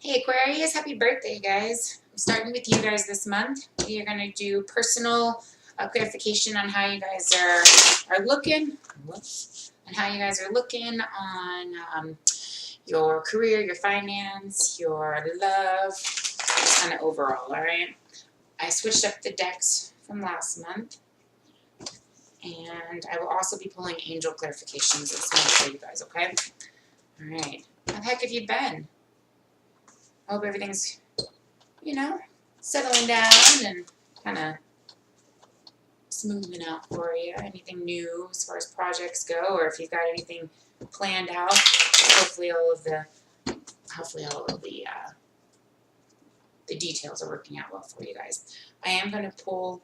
Hey Aquarius, happy birthday guys. I'm starting with you guys this month. We are going to do personal clarification on how you guys are looking. Whoops. And how you guys are looking on your career, your finance, your love, kind of overall, alright? I switched up the decks from last month. And I will also be pulling angel clarifications this month for you guys, okay? Alright. How the heck have you been? I hope everything's, settling down and kind of smoothing out for you. Anything new as far as projects go, or if you've got anything planned out, hopefully all of the details are working out well for you guys. I am going to pull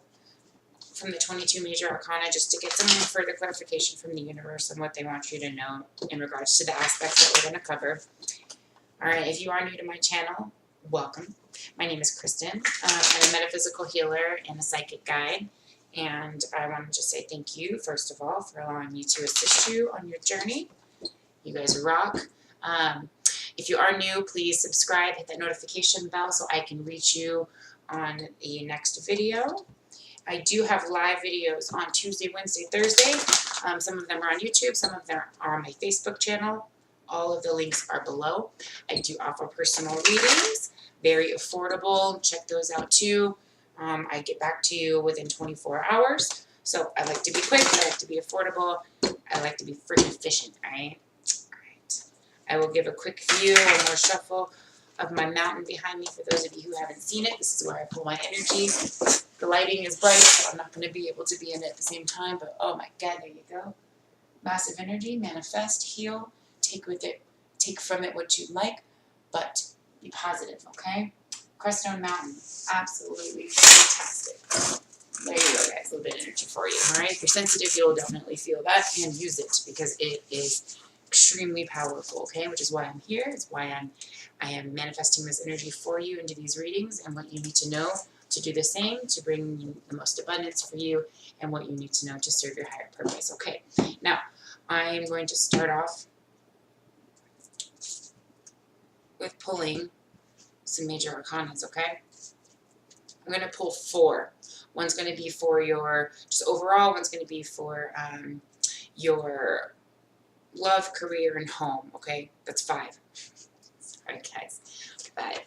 from the 22 major arcana just to get some further clarification from the universe on what they want you to know in regards to the aspects that we're going to cover. Alright, if you are new to my channel, welcome. My name is Kristen. I'm a metaphysical healer and a psychic guide. And I want to just say thank you, first of all, for allowing me to assist you on your journey. You guys rock. If you are new, please subscribe, hit that notification bell so I can reach you on the next video. I do have live videos on Tuesday, Wednesday, Thursday. Some of them are on YouTube, some of them are on my Facebook channel. All of the links are below. I do offer personal readings, very affordable. Check those out too. I get back to you within 24 hours. So I like to be quick, I like to be affordable, I like to be freaking efficient, alright? Alright. I will give a quick view, one more shuffle of my mountain behind me for those of you who haven't seen it. This is where I pull my energy. The lighting is bright, so I'm not going to be able to be in it at the same time, but oh my god, there you go. Massive energy, manifest, heal. Take from it what you like, but be positive, okay? Crestone Mountain, absolutely fantastic. There you go, guys, a little bit of energy for you, all right? If you're sensitive, you'll definitely feel that and use it because it is extremely powerful, okay? Which is why I'm here. It's why I am manifesting this energy for you into these readings and what you need to know to do the same, to bring you the most abundance for you and what you need to know to serve your higher purpose, okay? Now, I am going to start off with pulling some major arcanas, okay? I'm going to pull 4. One's going to be for your, just overall, one's going to be for your love, career, and home, okay? That's 5. Sorry, guys. 5.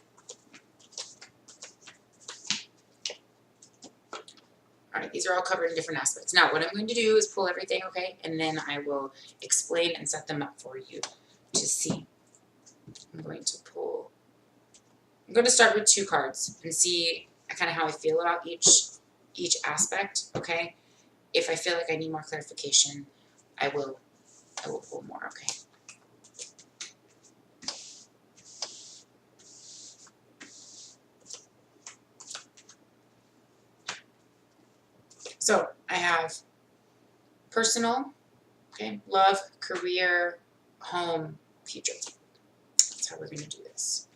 Alright, these are all covered in different aspects. Now, what I'm going to do is pull everything, okay? And then I will explain and set them up for you to see. I'm going to start with 2 cards and see kind of how I feel about each aspect, okay? If I feel like I need more clarification, I will pull more, okay? So, I have personal, okay, love, career, home, future. That's how we're going to do this.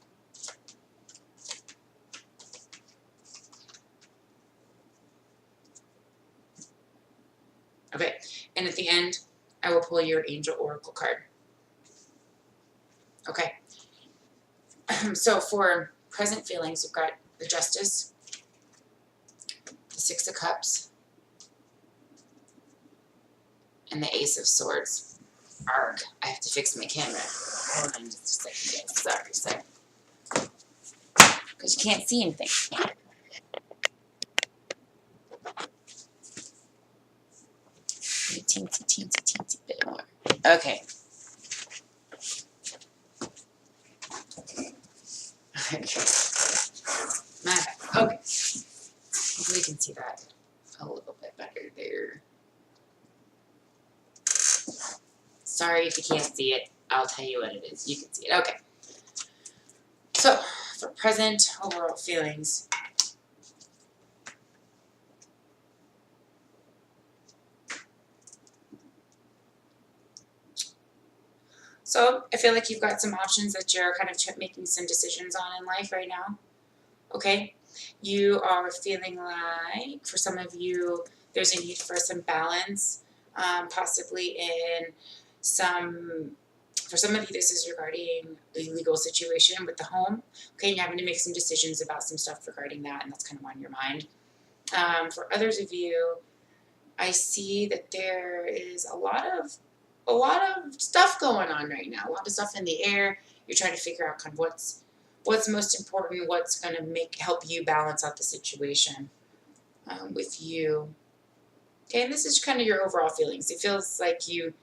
Okay, and at the end, I will pull your Angel Oracle card. Okay, so for present feelings, you've got the Justice, the 6 of Cups, and the Ace of Swords. Arg, I have to fix my camera. Hold on just a second, guys. Sorry. Because you can't see anything. Teensy bit more. Okay. My bad. Okay. Hopefully you can see that a little bit better there. Sorry if you can't see it. I'll tell you what it is. You can see it. Okay. So, for present overall feelings, so I feel like you've got some options that you're kind of making some decisions on in life right now. Okay? You are feeling like, for some of you, there's a need for some balance, possibly in some For some of you, this is regarding a legal situation with the home. Okay, and you're having to make some decisions about some stuff regarding that, and that's kind of on your mind. For others of you, I see that there is a lot of stuff going on right now. A lot of stuff in the air. You're trying to figure out kind of what's most important, what's going to help you balance out the situation with you. Okay, and this is kind of your overall feelings. It feels like you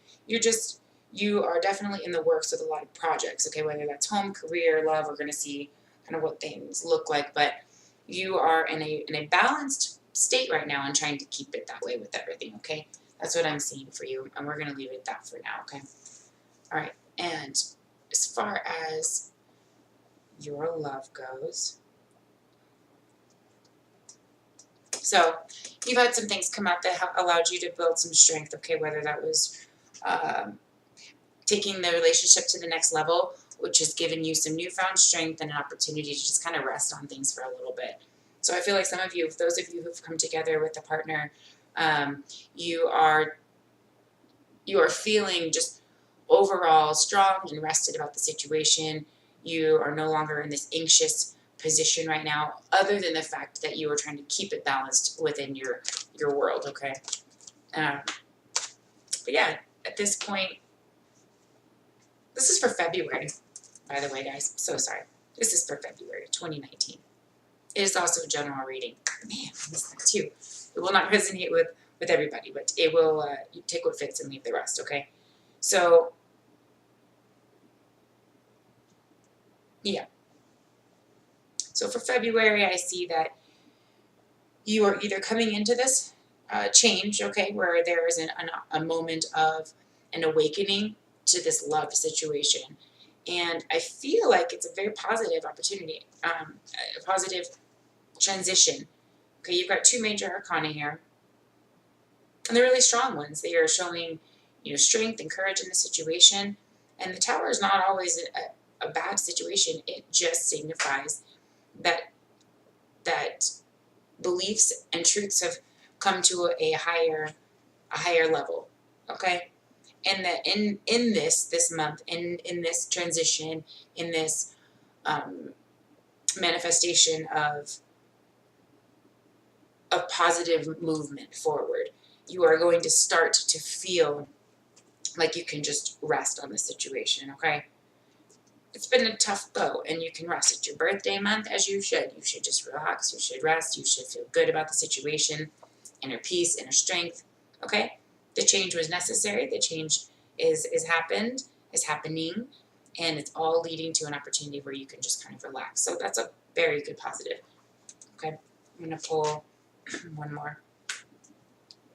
are definitely in the works with a lot of projects. Okay, whether that's home, career, love, we're going to see kind of what things look like, but you are in a balanced state right now and trying to keep it that way with everything. Okay, that's what I'm seeing for you, and we're going to leave it at that for now. Okay, all right. And as far as your love goes, so you've had some things come out that allowed you to build some strength. Okay, whether that was taking the relationship to the next level, which has given you some newfound strength and an opportunity to just kind of rest on things for a little bit. So I feel like some of you, those of you who've come together with a partner, you are feeling just overall strong and rested about the situation. You are no longer in this anxious position right now, other than the fact that you are trying to keep it balanced within your world. Okay, but yeah, at this point, this is for February, by the way, guys. So sorry. This is for February 2019. It is also a general reading. Man, I missed that too. It will not resonate with everybody, but it will. You take what fits and leave the rest. Okay. So yeah. So for February, I see that you are either coming into this change, okay, where there is a moment of an awakening to this love situation. And I feel like it's a very positive opportunity, a positive transition. Okay, you've got two major arcana here, and they're really strong ones. They are showing, strength and courage in the situation. And the Tower is not always a bad situation. It just signifies that beliefs and truths have come to a higher level. Okay, and that in this month, in this transition, in this manifestation of positive movement forward, you are going to start to feel like you can just rest on the situation. Okay, it's been a tough go, and you can rest. It's your birthday month, as you should. You should just relax. You should rest. You should feel good about the situation, inner peace, inner strength. Okay, the change was necessary. The change is happening, and it's all leading to an opportunity where you can just kind of relax. So that's a very good positive. Okay, I'm gonna pull one more.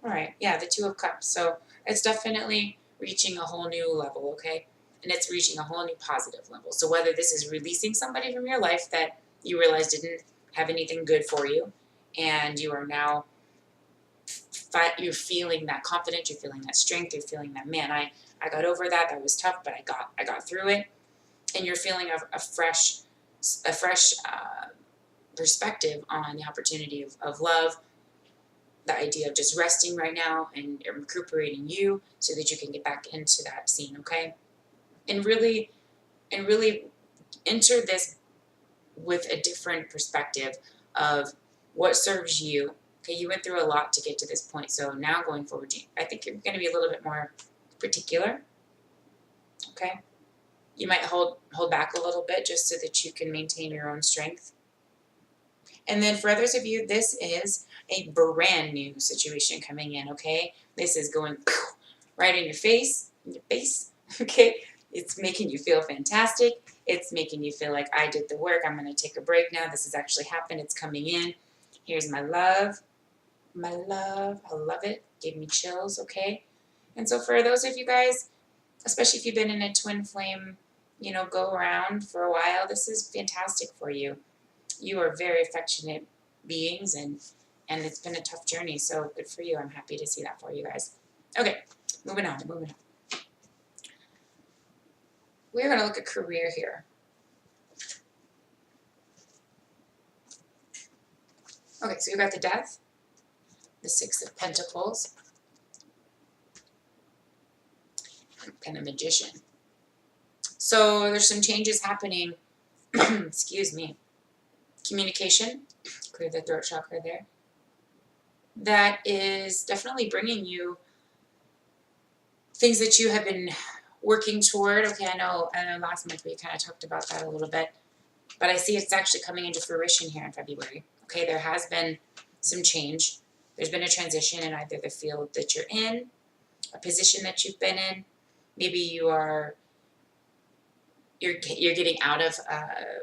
All right, yeah, the Two of Cups. So it's definitely reaching a whole new level. Okay, and it's reaching a whole new positive level. So whether this is releasing somebody from your life that you realized didn't have anything good for you, and you are now you're feeling that confidence, you're feeling that strength, you're feeling that, man, I got over that. That was tough, but I got through it, and you're feeling a fresh perspective on the opportunity of love, the idea of just resting right now and recuperating you so that you can get back into that scene. Okay, and really enter this with a different perspective of what serves you. Okay, you went through a lot to get to this point, so now going forward, I think you're going to be a little bit more particular. Okay, you might hold back a little bit just so that you can maintain your own strength. And then for others of you, this is a brand new situation coming in. Okay, this is going right in your face. Okay, it's making you feel fantastic. It's making you feel like, I did the work. I'm going to take a break now. This has actually happened. It's coming in. Here's my love. My love. I love it. Gave me chills. Okay. And so for those of you guys, especially if you've been in a twin flame, go around for a while, this is fantastic for you. You are very affectionate beings, and it's been a tough journey. So good for you. I'm happy to see that for you guys. Okay. Moving on. We're going to look at career here. Okay, so we've got the Death, the Six of Pentacles, and the Magician. So there's some changes happening. Excuse me. Communication, clear the throat chakra there. That is definitely bringing you things that you have been working toward. Okay, I know last month we kind of talked about that a little bit, but I see it's actually coming into fruition here in February. Okay, there has been some change. There's been a transition in either the field that you're in, a position that you've been in. Maybe you're getting out of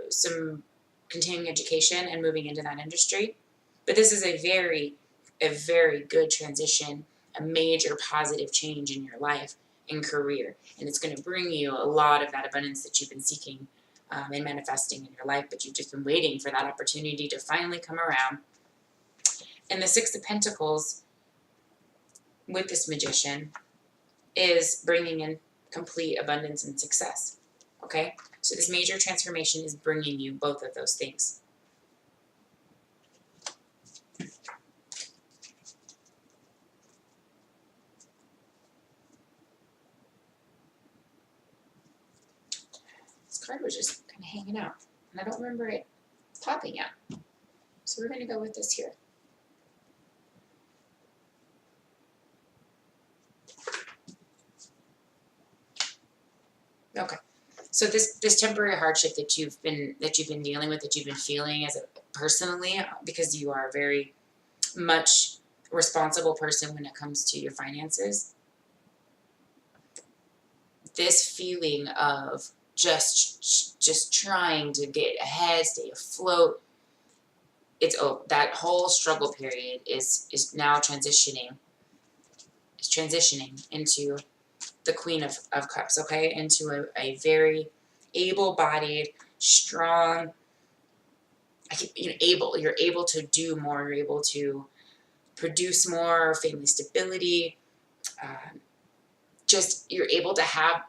some continuing education and moving into that industry. But this is a very good transition, a major positive change in your life and career. And it's going to bring you a lot of that abundance that you've been seeking and manifesting in your life, but you've just been waiting for that opportunity to finally come around. And the Six of Pentacles with this magician is bringing in complete abundance and success. Okay? So this major transformation is bringing you both of those things. This card was just kind of hanging out, and I don't remember it popping out. So we're going to go with this here. Okay. So this temporary hardship that you've been dealing with, that you've been feeling as a personally, because you are a very much responsible person when it comes to your finances. This feeling of just trying to get ahead, stay afloat. That whole struggle period is now transitioning. Is transitioning into the Queen of Cups, okay? Into a very able-bodied, strong, you're able to do more, you're able to produce more, family stability, just you're able to have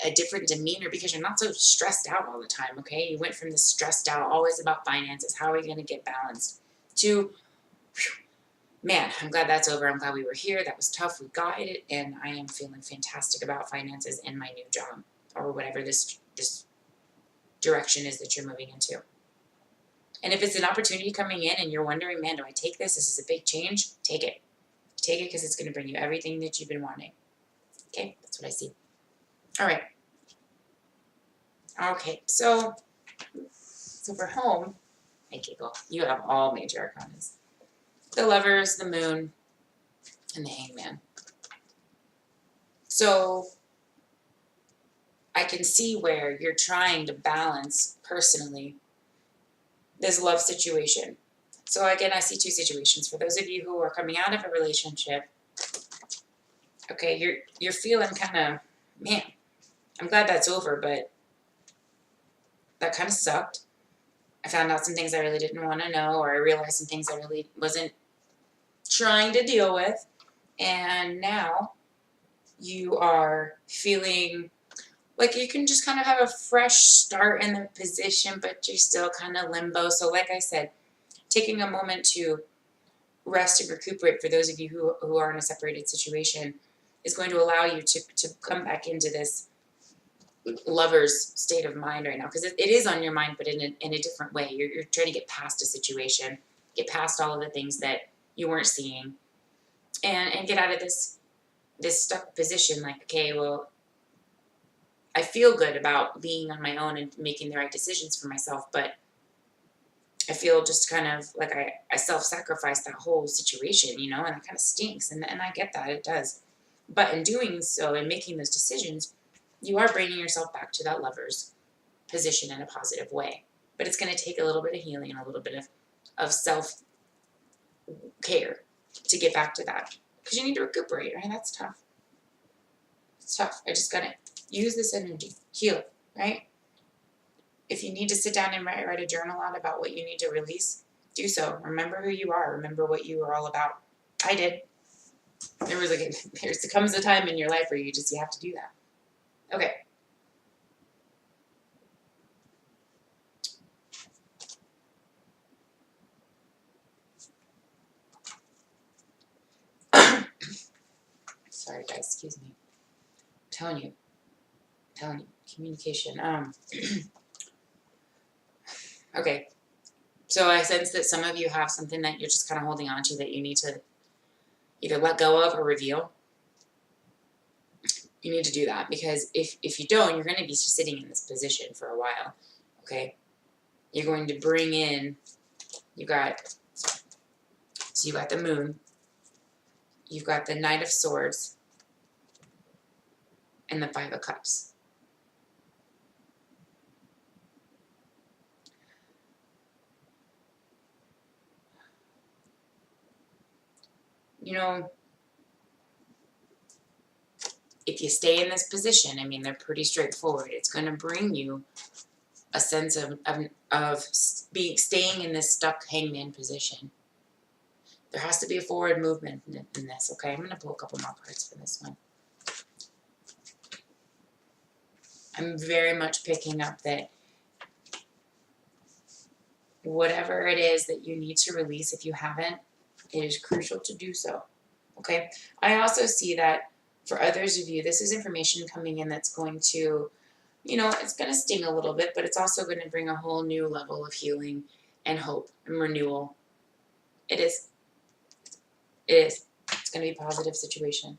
a different demeanor because you're not so stressed out all the time, okay? You went from this stressed out, always about finances, how are we going to get balanced, to, man, I'm glad that's over. I'm glad we were here. That was tough. We got it. And I am feeling fantastic about finances in my new job or whatever this direction is that you're moving into. And if it's an opportunity coming in and you're wondering, man, do I take this? This is a big change. Take it. Take it because it's going to bring you everything that you've been wanting. Okay, that's what I see. All right. Okay, so for home, I giggle. You have all major arcanas. The Lovers, the Moon, and the Hangman. So I can see where you're trying to balance personally this love situation. So again, I see two situations. For those of you who are coming out of a relationship, okay, you're feeling kind of, man, I'm glad that's over, but that kind of sucked. I found out some things I really didn't want to know, or I realized some things I really wasn't trying to deal with. And now you are feeling like you can just kind of have a fresh start in the position, but you're still kind of limbo. So like I said, taking a moment to rest and recuperate for those of you who are in a separated situation is going to allow you to come back into this lover's state of mind right now, because it is on your mind, but in a different way. You're trying to get past a situation, get past all of the things that you weren't seeing, and get out of this stuck position. Like, okay, well, I feel good about being on my own and making the right decisions for myself, but I feel just kind of like I self-sacrificed that whole situation, and that kind of stinks, and I get that, it does. But in doing so and making those decisions, you are bringing yourself back to that lover's position in a positive way. But it's going to take a little bit of healing and a little bit of self-care to get back to that. Because you need to recuperate, right? That's tough. It's tough. I just got to use this energy. Heal, right? If you need to sit down and write a journal out about what you need to release, do so. Remember who you are. Remember what you are all about. I did. There comes a time in your life where you have to do that. Okay. Sorry, guys. Excuse me. I'm telling you, telling you, communication. Okay. So I sense that some of you have something that you're just kind of holding on to that you need to either let go of or reveal. You need to do that, because if you don't, you're going to be sitting in this position for a while. Okay? You're going to bring in, you got the Moon, you've got the Knight of Swords, and the Five of Cups. You know, if you stay in this position, I mean, they're pretty straightforward. It's going to bring you a sense of staying in this stuck hangman position. There has to be a forward movement in this, okay? I'm going to pull a couple more cards for this one. I'm very much picking up that whatever it is that you need to release, if you haven't, it is crucial to do so, okay? I also see that for others of you, this is information coming in that's going to, you know, it's going to sting a little bit, but it's also going to bring a whole new level of healing and hope and renewal. It is. It is. It's going to be a positive situation.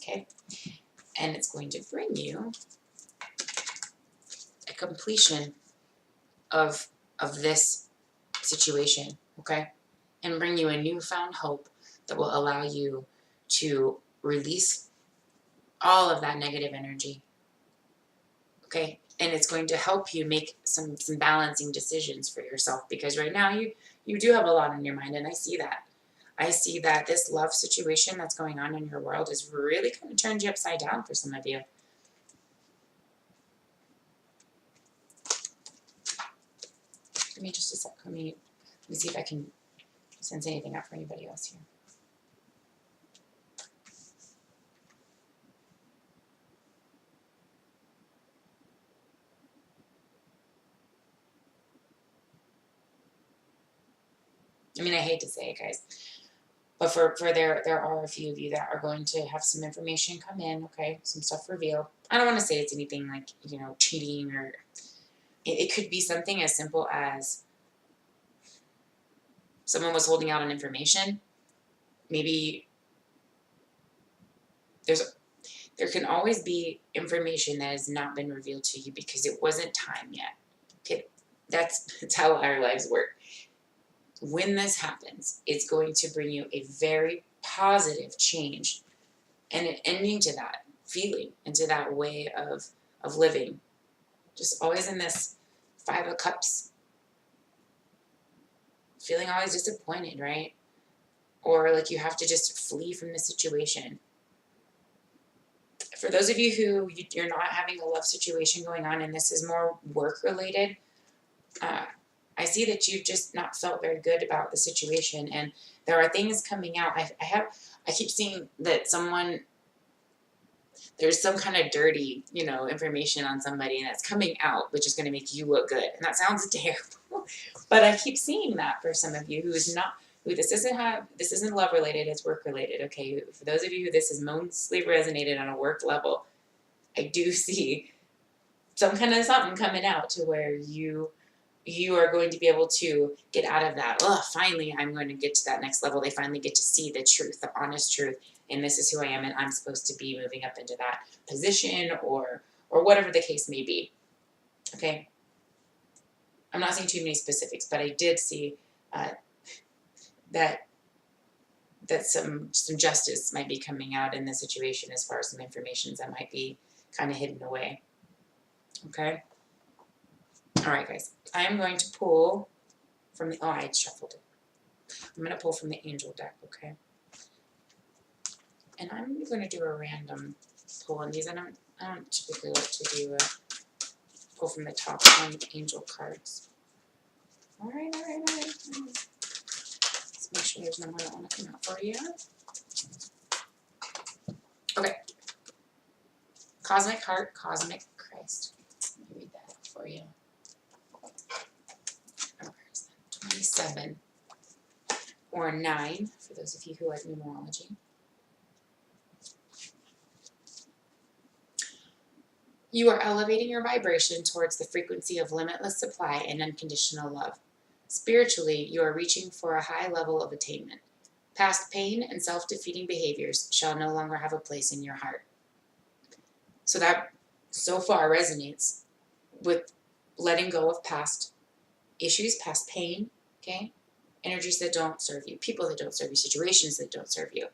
Okay? And it's going to bring you a completion of this situation, okay? And bring you a newfound hope that will allow you to release all of that negative energy, okay? And it's going to help you make some balancing decisions for yourself, because right now you do have a lot on your mind, and I see that. I see that this love situation that's going on in your world is really kind of turned you upside down for some of you. Give me just a sec. Let me see if I can sense anything out for anybody else here. I mean, I hate to say it, guys, but there are a few of you that are going to have some information come in, okay, some stuff revealed. I don't want to say it's anything like, you know, cheating, or it could be something as simple as someone was holding out on information. Maybe there can always be information that has not been revealed to you because it wasn't time yet. Okay, that's how our lives work. When this happens, it's going to bring you a very positive change and an ending to that feeling and to that way of living. Just always in this Five of Cups, feeling always disappointed, right? Or like you have to just flee from the situation. For those of you who you're not having a love situation going on and this is more work related, I see that you've just not felt very good about the situation, and there are things coming out. I keep seeing that there's some kind of dirty, you know, information on somebody, and that's coming out, which is going to make you look good. And that sounds terrible, but I keep seeing that for some of you this isn't love related, it's work related. Okay, for those of you who this is mostly resonated on a work level, I do see some kind of something coming out to where you are going to be able to get out of that. Oh, finally, I'm going to get to that next level. They finally get to see the truth, the honest truth, and this is who I am, and I'm supposed to be moving up into that position or whatever the case may be. Okay? I'm not saying too many specifics, but I did see that some justice might be coming out in the situation as far as some information that might be kind of hidden away. Okay? All right, guys. I am going to pull from the... Oh, I shuffled it. I'm going to pull from the angel deck, okay? And I'm going to do a random pull on these. I don't typically like to do a pull from the top 20 angel cards. All right. Let's make sure there's no more that want to come out for you. Okay. Cosmic Heart, Cosmic Christ. Let me read that for you. 27 or 9 for those of you who like numerology. You are elevating your vibration towards the frequency of limitless supply and unconditional love. Spiritually, you are reaching for a high level of attainment. Past pain and self-defeating behaviors shall no longer have a place in your heart. So that so far resonates with letting go of past issues, past pain, okay? Energies that don't serve you, people that don't serve you, situations that don't serve you.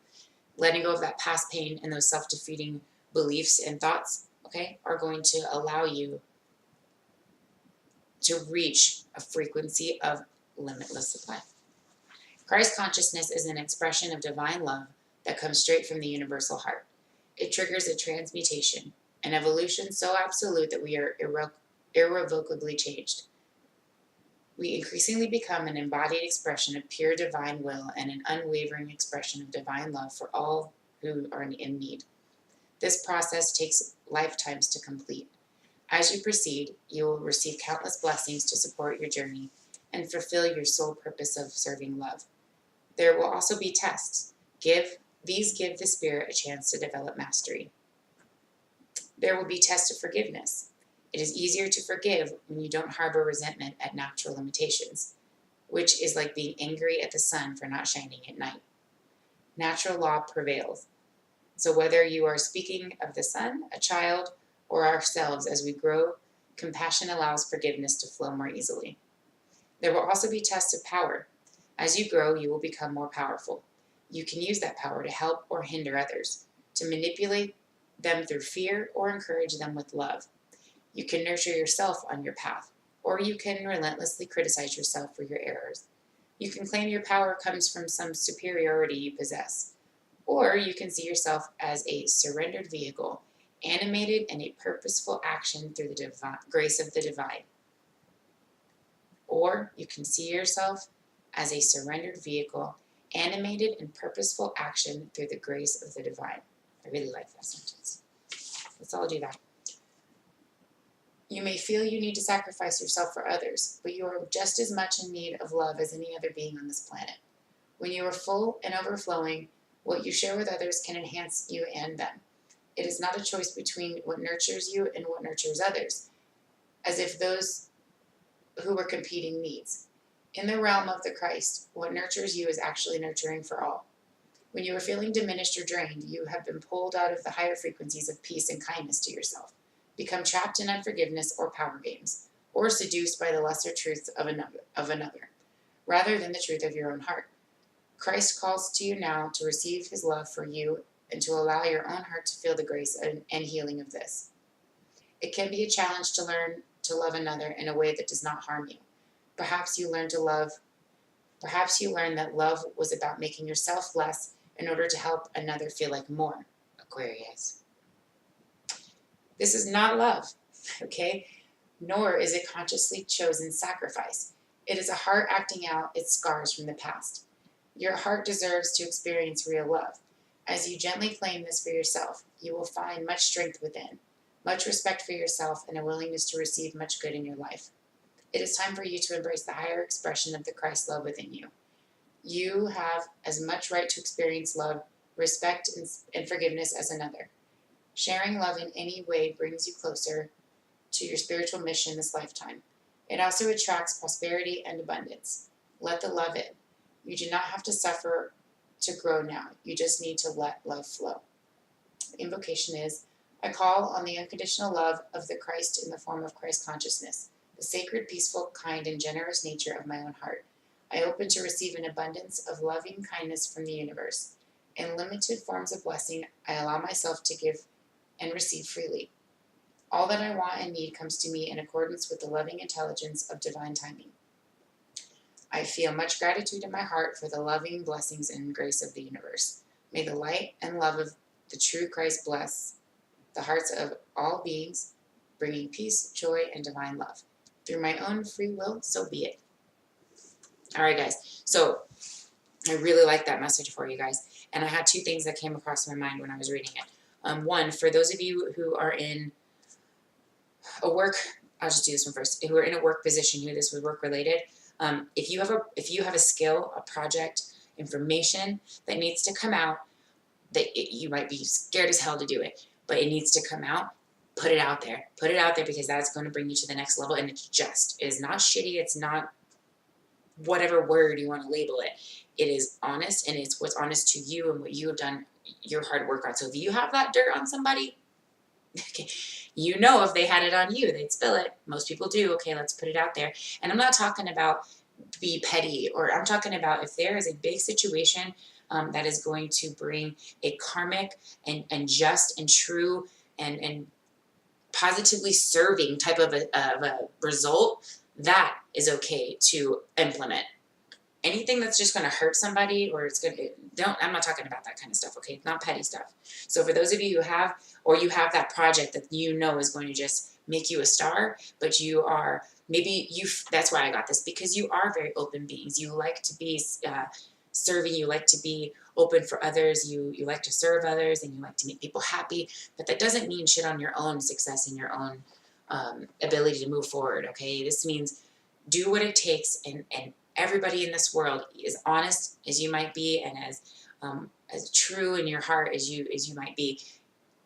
Letting go of that past pain and those self-defeating beliefs and thoughts, okay, are going to allow you to reach a frequency of limitless supply. Christ consciousness is an expression of divine love that comes straight from the universal heart. It triggers a transmutation, an evolution so absolute that we are irrevocably changed. We increasingly become an embodied expression of pure divine will and an unwavering expression of divine love for all who are in need. This process takes lifetimes to complete. As you proceed, you will receive countless blessings to support your journey and fulfill your sole purpose of serving love. There will also be tests. These give the spirit a chance to develop mastery. There will be tests of forgiveness. It is easier to forgive when you don't harbor resentment at natural limitations, which is like being angry at the sun for not shining at night. Natural law prevails. So whether you are speaking of the sun, a child, or ourselves as we grow, compassion allows forgiveness to flow more easily. There will also be tests of power. As you grow, you will become more powerful. You can use that power to help or hinder others, to manipulate them through fear or encourage them with love. You can nurture yourself on your path, or you can relentlessly criticize yourself for your errors. You can claim your power comes from some superiority you possess, or you can see yourself as a surrendered vehicle, animated in a purposeful action through the grace of the divine. Or you can see yourself as a surrendered vehicle, animated in purposeful action through the grace of the divine. I really like that sentence. Let's all do that. You may feel you need to sacrifice yourself for others, but you are just as much in need of love as any other being on this planet. When you are full and overflowing, what you share with others can enhance you and them. It is not a choice between what nurtures you and what nurtures others, as if those who were competing needs. In the realm of the Christ, what nurtures you is actually nurturing for all. When you are feeling diminished or drained, you have been pulled out of the higher frequencies of peace and kindness to yourself, become trapped in unforgiveness or power games, or seduced by the lesser truths of another, rather than the truth of your own heart. Christ calls to you now to receive his love for you and to allow your own heart to feel the grace and healing of this. It can be a challenge to learn to love another in a way that does not harm you. Perhaps you learn that love was about making yourself less in order to help another feel like more. Aquarius. This is not love, okay? Nor is it consciously chosen sacrifice. It is a heart acting out its scars from the past. Your heart deserves to experience real love. As you gently claim this for yourself, you will find much strength within, much respect for yourself, and a willingness to receive much good in your life. It is time for you to embrace the higher expression of the Christ love within you. You have as much right to experience love, respect, and forgiveness as another. Sharing love in any way brings you closer to your spiritual mission this lifetime. It also attracts prosperity and abundance. Let the love in. You do not have to suffer to grow now. You just need to let love flow. The invocation is, I call on the unconditional love of the Christ in the form of Christ consciousness, the sacred, peaceful, kind, and generous nature of my own heart. I open to receive an abundance of loving kindness from the universe. In limited forms of blessing, I allow myself to give and receive freely. All that I want and need comes to me in accordance with the loving intelligence of divine timing. I feel much gratitude in my heart for the loving blessings and grace of the universe. May the light and love of the true Christ bless the hearts of all beings, bringing peace, joy, and divine love. Through my own free will, so be it. All right, guys. So I really like that message for you guys. And I had two things that came across my mind when I was reading it. One, for those of you who are in a work, I'll just do this one first, who are in a work position, who this was work related, if you have a skill, a project, information that needs to come out, you might be scared as hell to do it, but it needs to come out, put it out there. Put it out there because that's going to bring you to the next level. And it is not shitty. It's not whatever word you want to label it. It is honest, and it's what's honest to you and what you have done your hard work on. So if you have that dirt on somebody, okay, you know if they had it on you, they'd spill it. Most people do. Okay, let's put it out there. And I'm not talking about be petty, or I'm talking about if there is a big situation that is going to bring a karmic and just and true and positively serving type of a result, that is okay to implement. Anything that's just going to hurt somebody, or it's going to, I'm not talking about that kind of stuff, okay? Not petty stuff. So for those of you who have, or you have that project that you know is going to just make you a star, but you are, that's why I got this, because you are very open beings. You like to be serving, you like to be open for others, you like to serve others, and you like to make people happy, but that doesn't mean shit on your own success and your own ability to move forward, okay? This means do what it takes, and everybody in this world, as honest as you might be, and as true in your heart as you might be,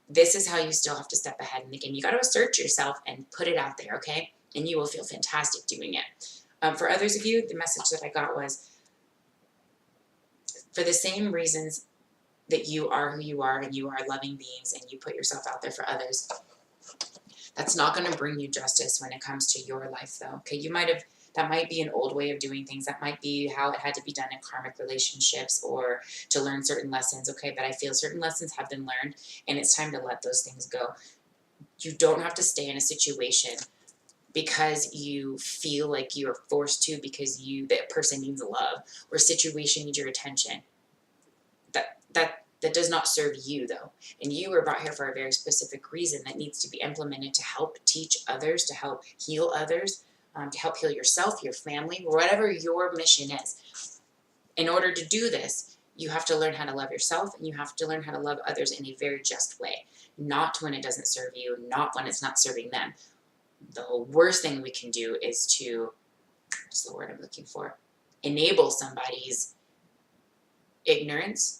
this is how you still have to step ahead. And again, you got to assert yourself and put it out there, okay? And you will feel fantastic doing it. For others of you, the message that I got was, for the same reasons that you are who you are, and you are loving beings, and you put yourself out there for others, that's not going to bring you justice when it comes to your life, though. Okay, that might be an old way of doing things. That might be how it had to be done in karmic relationships, or to learn certain lessons. Okay, but I feel certain lessons have been learned, and it's time to let those things go. You don't have to stay in a situation because you feel like you are forced to, because that person needs love, or situation needs your attention. That does not serve you, though. And you were brought here for a very specific reason that needs to be implemented to help teach others, to help heal others, to help heal yourself, your family, whatever your mission is. In order to do this, you have to learn how to love yourself, and you have to learn how to love others in a very just way. Not when it doesn't serve you, not when it's not serving them. The worst thing we can do is to, what's the word I'm looking for? Enable somebody's ignorance,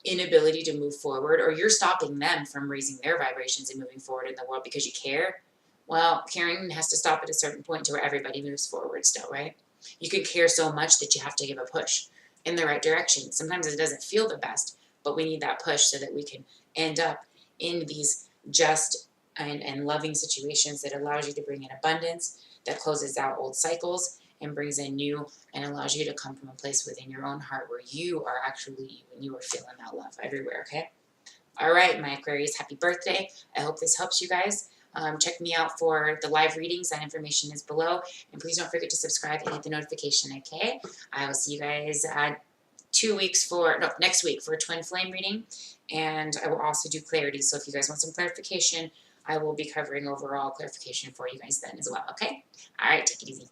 inability to move forward, or you're stopping them from raising their vibrations and moving forward in the world because you care. Well, caring has to stop at a certain point to where everybody moves forward still, right? You can care so much that you have to give a push in the right direction. Sometimes it doesn't feel the best, but we need that push so that we can end up in these just and loving situations that allows you to bring in abundance, that closes out old cycles and brings in new, and allows you to come from a place within your own heart where you are actually you, and you are feeling that love everywhere, okay? All right, my Aquarius, happy birthday. I hope this helps you guys. Check me out for the live readings. That information is below. And please don't forget to subscribe and hit the notification, okay? I will see you guys next week for a twin flame reading. And I will also do clarity. So if you guys want some clarification, I will be covering overall clarification for you guys then as well, okay? All right, take it easy.